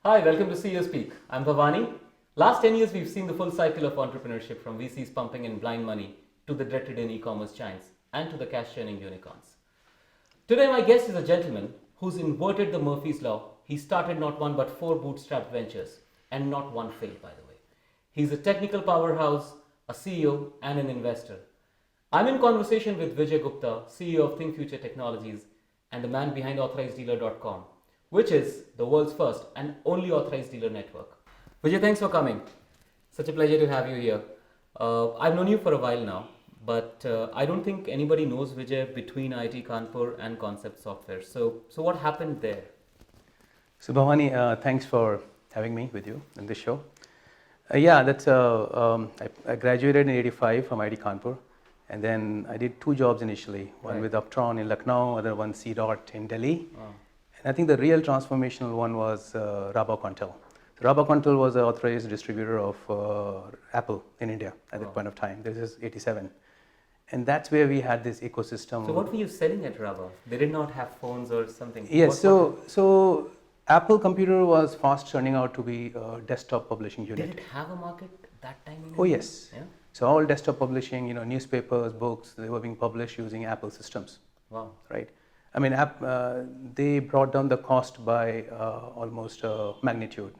Hi, welcome to CEO Speak. I'm Bhavani. Last 10 years, we've seen the full cycle of entrepreneurship from VCs pumping in blind money to the dreaded in e-commerce giants and to the cash-churning unicorns. Today, my guest is a gentleman who's inverted the Murphy's Law. He started not one but four bootstrapped ventures, and not one failed, by the way. He's a technical powerhouse, a CEO, and an investor. I'm in conversation with Vijay Gupta, CEO of Think Future Technologies, and the man behind AuthorisedDealer.com, which is the world's first and only authorized dealer network. Vijay, thanks for coming. Such a pleasure to have you here. I've known you for a while now, but I don't think anybody knows Vijay between IIT Kanpur and Concept Software. So what happened there? So Bhavani, thanks for having me with you in this show. I graduated in '85 from IIT Kanpur, and then I did two jobs initially. One with Uptron in Lucknow, other one C-Dot in Delhi. And I think the real transformational one was Rabocontel. So Rabocontel was an authorized distributor of Apple in India at that point of time. This is '87. And that's where we had this ecosystem. So what were you selling at Rabo? They did not have phones or something? Yes, so Apple computer was fast turning out to be a desktop publishing unit. Did it have a market that time in Oh India? yes. Yeah? So all desktop publishing, newspapers, books, they were being published using Apple systems. Wow. Right. I mean, they brought down the cost by almost a magnitude,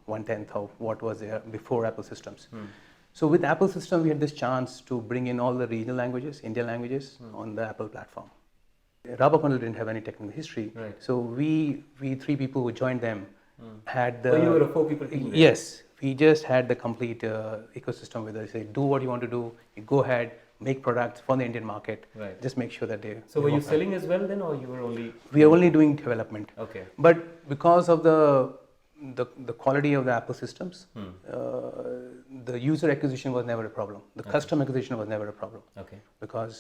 1/10 of what was there before Apple systems. So with Apple system, we had this chance to bring in all the regional languages, Indian languages, on the Apple platform. Rabocontel didn't have any technical history, Right. so we three people who joined them had the. So you were a 4-people team there? Yes, we just had the complete ecosystem with us. Say, do what you want to do. You go ahead, make products for the Indian market. Right. Just make sure that they. So they were you work well. selling as well then, or you were only? We are only doing development. Okay. But because of the quality of the Apple systems, the user acquisition was never a problem. The custom acquisition was never a problem. Okay. Because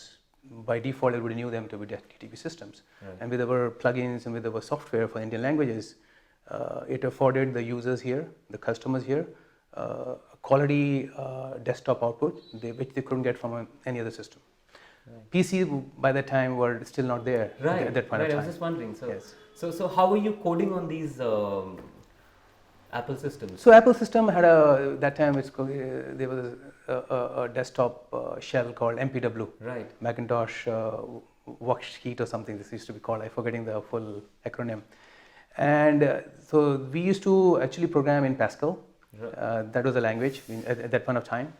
by default, it would knew them to be DTP systems. Right. And with our plugins and with our software for Indian languages, it afforded the users here, the customers here, a quality desktop output, which they couldn't get from any other system. Right. PC by that time were still not there Right. at that point of time. I was just wondering. So, Yes. so how were you coding on these Apple systems? So Apple system had that time there was a desktop shell called MPW. Right. Macintosh worksheet or something this used to be called. I'm forgetting the full acronym. And so we used to actually program in Pascal. Right. That was the language at that point of time.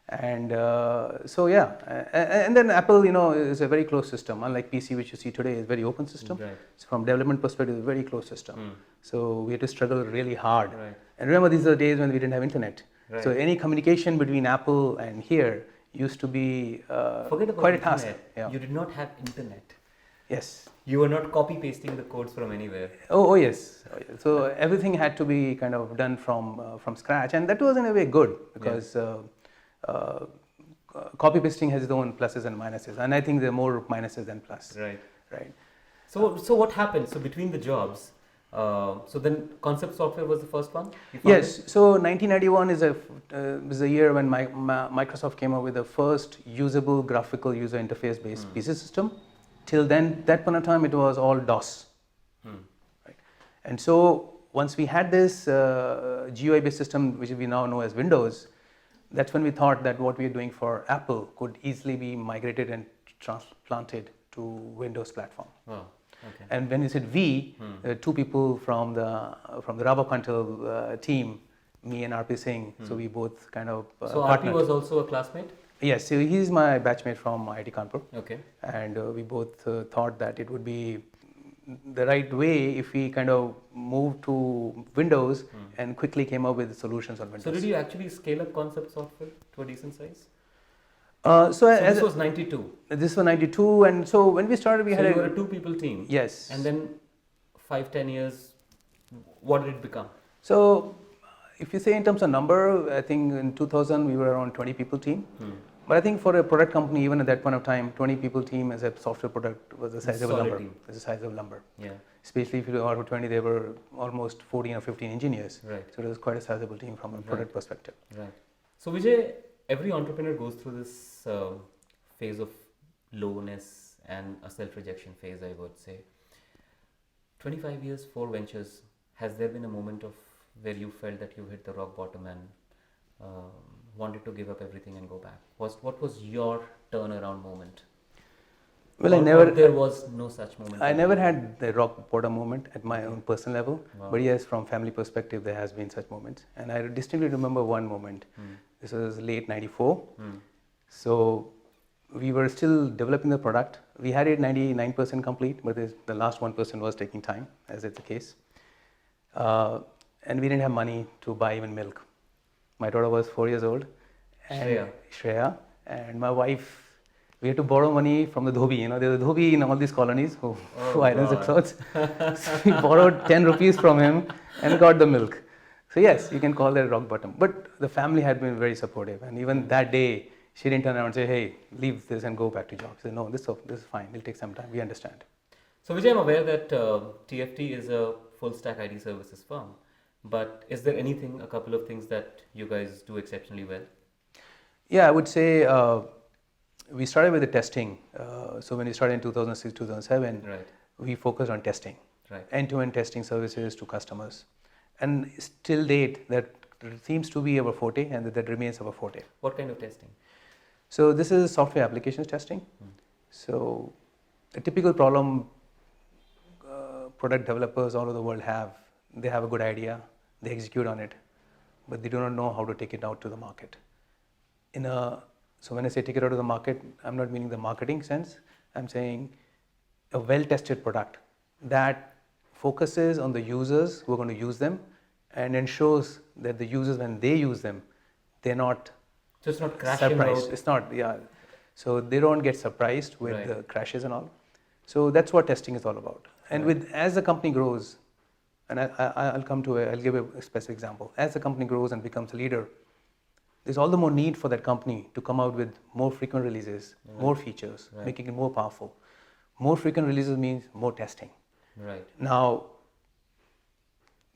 And and then Apple, is a very closed system. Unlike PC, which you see today, is a very open system. Right. So from development perspective, it's a very closed system. So we had to struggle really hard. Right. And remember, these are the days when we didn't have internet. Right. So any communication between Apple and here used to be Forget about quite a task. internet. Yeah. You did not have internet. Yes. You were not copy pasting the codes from anywhere. Oh yes. So everything had to be kind of done from scratch, and that was in a way good because copy pasting has its own pluses and minuses, and I think there are more minuses than plus. Right. Right. So what happened? So between the jobs, so then Concept Software was the first one? You founded? Yes. So 1991 is a year when Microsoft came up with the first usable graphical user interface based PC system. Till then, that point of time, it was all DOS. Right. And so once we had this GUI based system, which we now know as Windows, that's when we thought that what we are doing for Apple could easily be migrated and transplanted to Windows platform. Wow. Okay. And when you said we, two people from the Rabocontel team, me and RP Singh, so we both kind of So partnered. RP was also a classmate? Yes, so he's my batchmate from IIT Kanpur. Okay. And we both thought that it would be the right way if we kind of moved to Windows and quickly came up with solutions on Windows. So did you actually scale up Concept Software to a decent size? So this was 92. This was 92, and so when we started, we So had you were a 2-people team. Yes. And then 5-10 years, what did it become? So if you say in terms of number, I think in 2000 we were around 20 people team. But I think for a product company, even at that point of time, 20 people team as a software product was a sizable solid number. team. It's a sizable number. Yeah. Especially if you out of 20, there were almost 14 or 15 engineers. Right. So it was quite a sizable team from a product perspective. Right. So Vijay, every entrepreneur goes through this phase of lowness and a self-rejection phase, I would say. 25 years, 4 ventures. Has there been a moment of where you felt that you hit the rock bottom and wanted to give up everything and go back? What was your turnaround moment? Well, Or there was no such moment. I never had the rock bottom moment at my own personal level, Wow. but yes, from family perspective, there has been such moments, and I distinctly remember one moment. This was late '94. So we were still developing the product. We had it 99% complete, but the last 1% was taking time, as is the case. And we didn't have money to buy even milk. My daughter was 4 years old, and Shreya, and my wife. We had to borrow money from the dhobi. There's a dhobi in all these colonies who irons the clothes. So we borrowed 10 rupees from him and got the milk. So yes, you can call that rock bottom. But the family had been very supportive, and even that day, she didn't turn around and say, "Hey, leave this and go back to job." She said, "No, this is fine. It'll take some time. We understand." So Vijay, I'm aware that TFT is a full stack IT services firm. But is there anything, a couple of things that you guys do exceptionally well? Yeah, I would say we started with the testing. So when we started in 2006, 2007, Right. we focused on testing, Right. end-to-end testing services to customers. And still date, that seems to be our forte, and that remains our forte. What kind of testing? So this is software applications testing. So a typical problem product developers all over the world have, they have a good idea, they execute on it, but they do not know how to take it out to the market. So when I say take it out to the market, I'm not meaning the marketing sense. I'm saying a well-tested product that focuses on the users who are going to use them and ensures that the users, when they use them, they're not So it's not crashing surprised. out. It's not, yeah. So they don't get surprised with Right. the crashes and all. So that's what testing is all about. And Right. as the company grows, and I'll give a specific example. As the company grows and becomes a leader, there's all the more need for that company to come out with more frequent releases, more features, Right. making it more powerful. More frequent releases means more testing. Right. Now,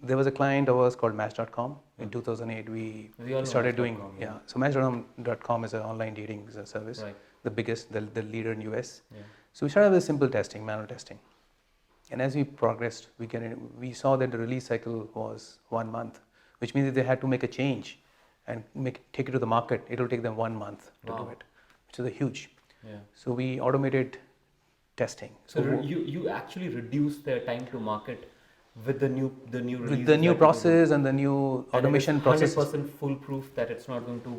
there was a client of ours called Match.com. In 2008, We all know started doing, Match.com, yeah. So Match.com is an online dating service, Right. the biggest, the leader in US. Yeah. So we started with simple testing, manual testing. And as we progressed, we saw that the release cycle was 1 month, which means that they had to make a change and take it to the market. It will take them 1 month to do Wow. it, which is a huge. Yeah. So we automated testing. So you actually reduce their time to market with the new releases with the new that you do. process and the new automation process. 100% foolproof that it's not going to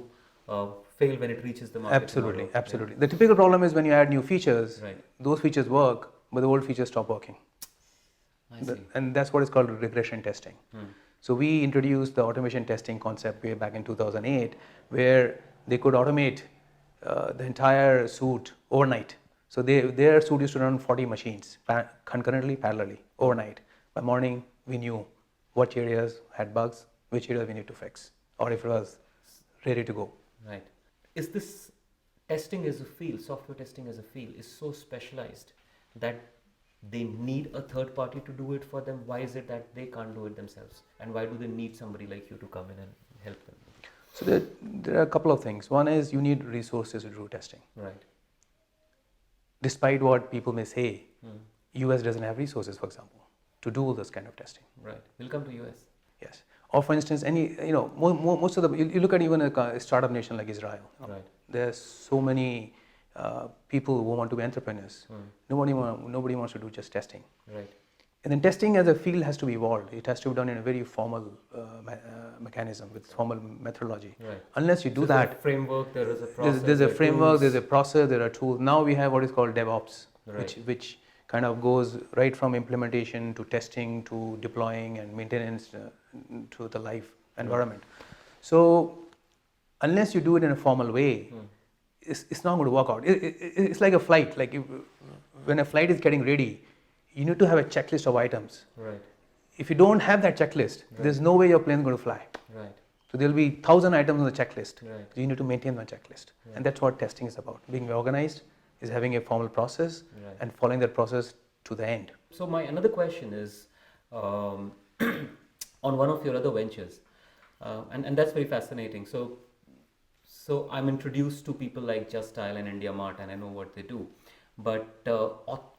fail when it reaches the market. Absolutely, tomorrow. absolutely. The typical problem is when you add new features, Right. those features work, but the old features stop working. I see. And that's what is called regression testing. Hmm. So we introduced the automation testing concept way back in 2008, where they could automate the entire suite overnight. So their suite used to run 40 machines concurrently, parallelly, overnight. By morning, we knew what areas had bugs, which areas we need to fix, or if it was ready to go. Right. Is this testing as a field, software testing as a field, is so specialized that they need a third party to do it for them? Why is it that they can't do it themselves? And why do they need somebody like you to come in and help them? So there are a couple of things. One is you need resources to do testing. Right. Despite what people may say, US doesn't have resources, for example, to do all this kind of testing. Right. We'll come to US. Yes. Or for instance, most of the, you look at even a startup nation like Israel. Right. There's so many people who want to be entrepreneurs. Nobody wants to do just testing. Right. And then testing as a field has to be evolved. It has to be done in a very formal mechanism with formal methodology. Right. Unless you do So there's that, a framework, there is a process. there's a there are framework, tools. there's a process, there are tools. Now we have what is called DevOps, Right. which kind of goes right from implementation to testing to deploying and maintenance to the live environment. So unless you do it in a formal way, it's not going to work out. It's like a flight. Like when a flight is getting ready, you need to have a checklist of items. Right. If you don't have that checklist, there's no way your plane is going to fly. Right. So there'll be 1,000 items on the checklist. Right. So you need to maintain that checklist. And that's what testing is about. Being organized is having a formal process Right. and following that process to the end. So my another question is on one of your other ventures, and that's very fascinating. So I'm introduced to people like Just Style and India Mart, and I know what they do. But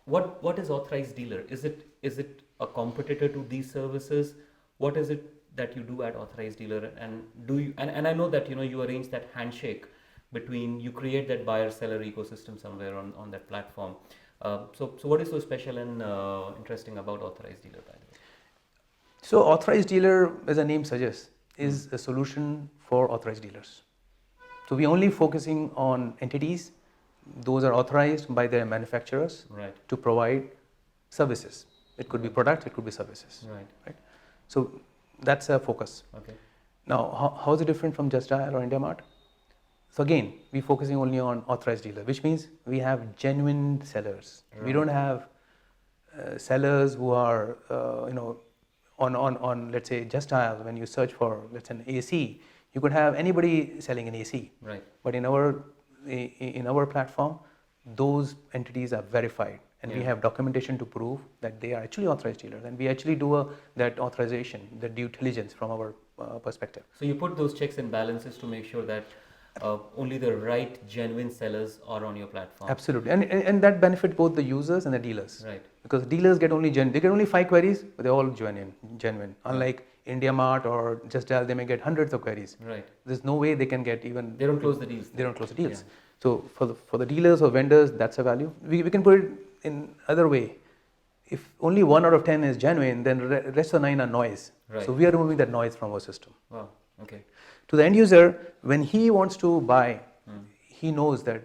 what is authorized dealer? Is it a competitor to these services? What is it that you do at authorized dealer, and do you, and I know that you arrange that handshake between, you create that buyer seller ecosystem somewhere on that platform. So what is so special and interesting about authorized dealer, by the way? So authorized dealer, as the name suggests, is a solution for authorized dealers. So we're only focusing on entities, those are authorized by their manufacturers Right. to provide services. It could be products, it could be services. Right. So that's a focus. Okay. Now, how is it different from Just Dial or IndiaMart? So again, we're focusing only on authorized dealer, which means we have genuine sellers. We Right. don't have sellers who are, on let's say Just Dial. When you search for, let's say, an AC, you could have anybody selling an AC. Right. But in our platform, those entities are verified, and we Yeah. have documentation to prove that they are actually authorized dealers, and we actually do that authorization, the due diligence from our perspective. So you put those checks and balances to make sure that only the right genuine sellers are on your platform. Absolutely, and that benefit both the users and the dealers. Right. Because dealers get only they get only 5 queries, but they're all genuine. Unlike IndiaMart or Just Dial, they may get hundreds of queries. Right. There's no way they can get even. They don't close the deals. They don't close the deals. Yeah. So for the dealers or vendors, that's a value. We can put it in other way. If only 1 out of 10 is genuine, then rest of the 9 are noise. Right. So we are removing that noise from our system. Wow. Okay. To the end user, when he wants to buy, he knows that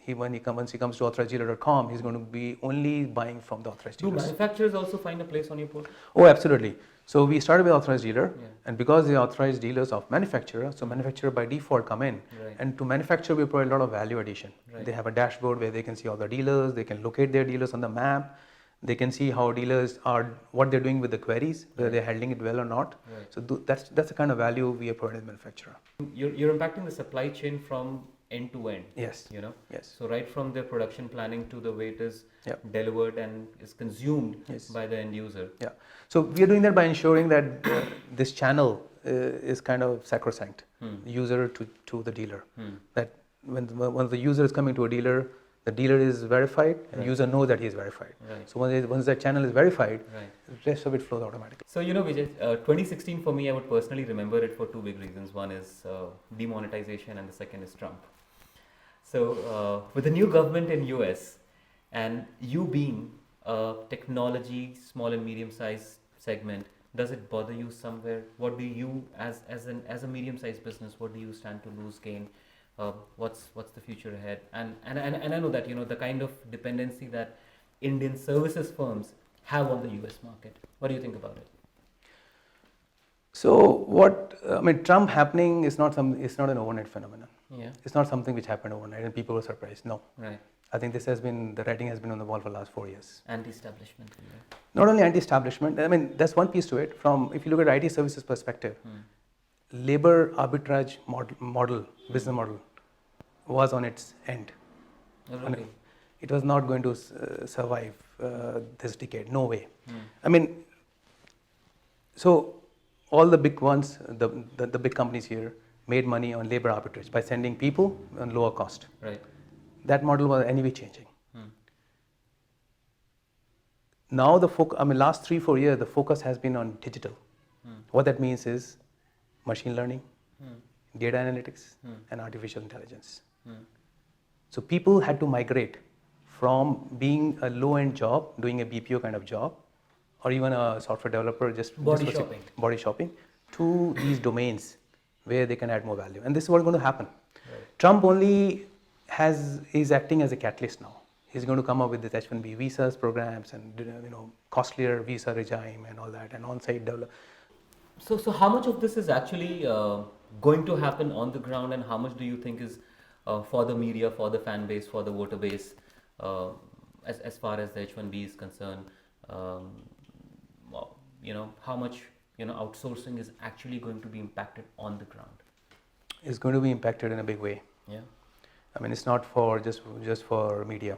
once he comes to authorizeddealer.com, he's going to be only buying from the authorized Do dealers. manufacturers also find a place on your portal? Oh, absolutely. So we started with authorized dealer, Yeah. and because they are authorized dealers of manufacturer, so manufacturer by default come in. Right. And to manufacturer, we provide a lot of value addition. Right. They have a dashboard where they can see all the dealers, they can locate their dealers on the map, they can see how dealers are, what they're doing with the queries, whether they're handling it well or not. Right. So that's the kind of value we are providing to the manufacturer. You're impacting the supply chain from end to end. Yes. Yes. So right from their production planning to the way it is Yep. delivered and is consumed Yes. by the end user. Yeah. So we are doing that by ensuring that this channel is kind of sacrosanct, user to the dealer. That when the user is coming to a dealer, the dealer is verified, and Right. user knows that he is verified. Right. So once that channel is verified, Right. the rest of it flows automatically. So Vijay, 2016 for me, I would personally remember it for two big reasons. One is demonetization, and the second is Trump. So with the new government in US, and you being a technology small and medium sized segment, does it bother you somewhere? What do you, as a medium sized business, what do you stand to lose, gain? What's the future ahead? And I know that the kind of dependency that Indian services firms have on the US market. What do you think about it? So Trump happening is not an overnight phenomenon. Yeah. It's not something which happened overnight and people were surprised. No. Right. I think the writing has been on the wall for the last 4 years. Anti-establishment. Yeah. Not only anti-establishment, that's one piece to it. If you look at IT services perspective, labor arbitrage model, business model, was on its end. Oh, really? It was not going to survive this decade. No way. So all the big ones, the big companies here, made money on labor arbitrage by sending people on lower cost. Right. That model was anyway changing. Now last 3-4 years, the focus has been on digital. What that means is machine learning, data analytics, and artificial intelligence. So people had to migrate from being a low-end job, doing a BPO kind of job, or even a software developer, body shopping, to these domains where they can add more value. And this is what's going to happen. Right. Trump only is acting as a catalyst now. He's going to come up with this H-1B visas programs and costlier visa regime and all that, and on-site develop. So how much of this is actually going to happen on the ground, and how much do you think is for the media, for the fan base, for the voter base, as far as the H-1B is concerned? How much outsourcing is actually going to be impacted on the ground? It's going to be impacted in a big way. Yeah. It's not for just for media.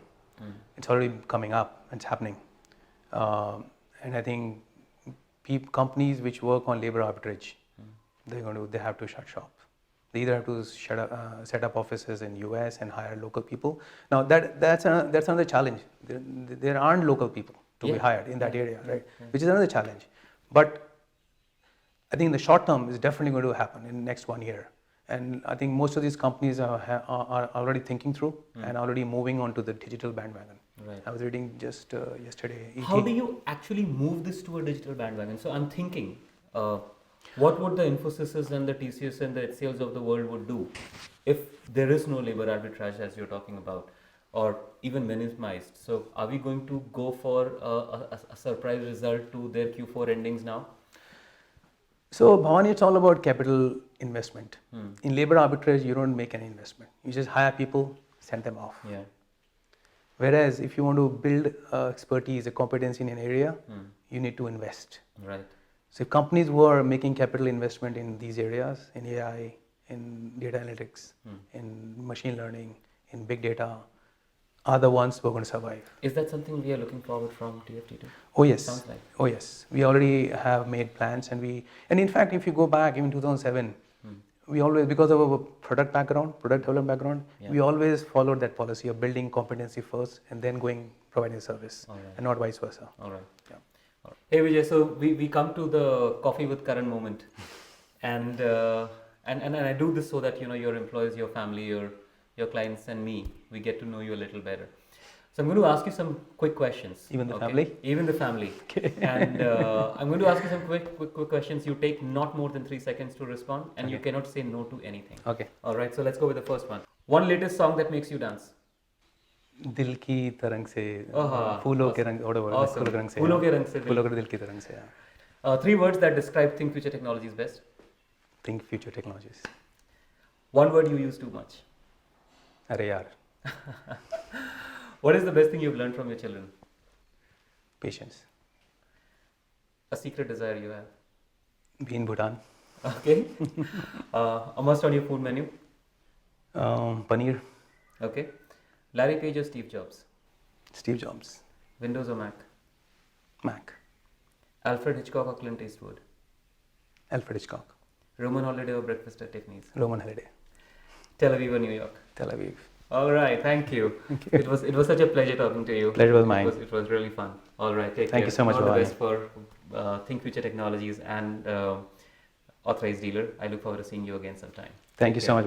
It's already coming up. It's happening, and I think companies which work on labor arbitrage, they have to shut shop. They either have to set up offices in US and hire local people. Now that's another challenge. There aren't local people to be hired in that area, right? Which is another challenge. But I think in the short term is definitely going to happen in the next 1 year. And I think most of these companies are already thinking through and already moving on to the digital bandwagon. Right. I was reading just yesterday. How do you actually move this to a digital bandwagon? So I'm thinking, what would the Infosys and the TCS and the HCLs of the world would do if there is no labor arbitrage as you're talking about, or even minimized? So are we going to go for a surprise result to their Q4 endings now? So Bhavani, it's all about capital investment. In labor arbitrage, you don't make any investment. You just hire people, send them off. Yeah. Whereas if you want to build expertise, a competency in an area, you need to invest. Right. So if companies were making capital investment in these areas, in AI, in data analytics, in machine learning, in big data, are the ones who are going to survive. Is that something we are looking forward from TFT to? Oh yes. Sounds like. Oh yes. We already have made plans, and in fact, if you go back even 2007, we always, because of our product development background, we always followed that policy of building competency first and then providing service, and not vice versa. All right. Yeah. All right. Hey Vijay, so we come to the coffee with Karan moment, and I do this so that your employees, your family, your clients, and me, we get to know you a little better. So I'm going to ask you some quick questions. Even the family? Even the family. Okay. And I'm going to ask you some quick questions. You take not more than 3 seconds to respond, and you cannot say no to anything. Okay. All right. So let's go with the first one. One latest song that makes you dance. दिल की तरंग से हाँ, फूलों के रंग awesome. फूलों के रंग से फूलों के रंग से फूलों के दिल की तरंग से 3 words that describe Think Future Technologies best. Think Future Technologies. 1 word you use too much. अरे यार. What is the best thing you've learned from your children? Patience. A secret desire you have? Be in Bhutan. Okay. A must on your food menu? Paneer. Okay. Larry Page or Steve Jobs? Steve Jobs. Windows or Mac? Mac. Alfred Hitchcock or Clint Eastwood? Alfred Hitchcock. Roman holiday or breakfast at Tiffany's? Roman holiday. Tel Aviv or New York? Tel Aviv. All right, thank you. It was such a pleasure talking to you. Pleasure was mine. It was really fun. All right, take care. Thank you so much. All the best for Think Future Technologies and Authorized Dealer. I look forward to seeing you again sometime. Thank you so much.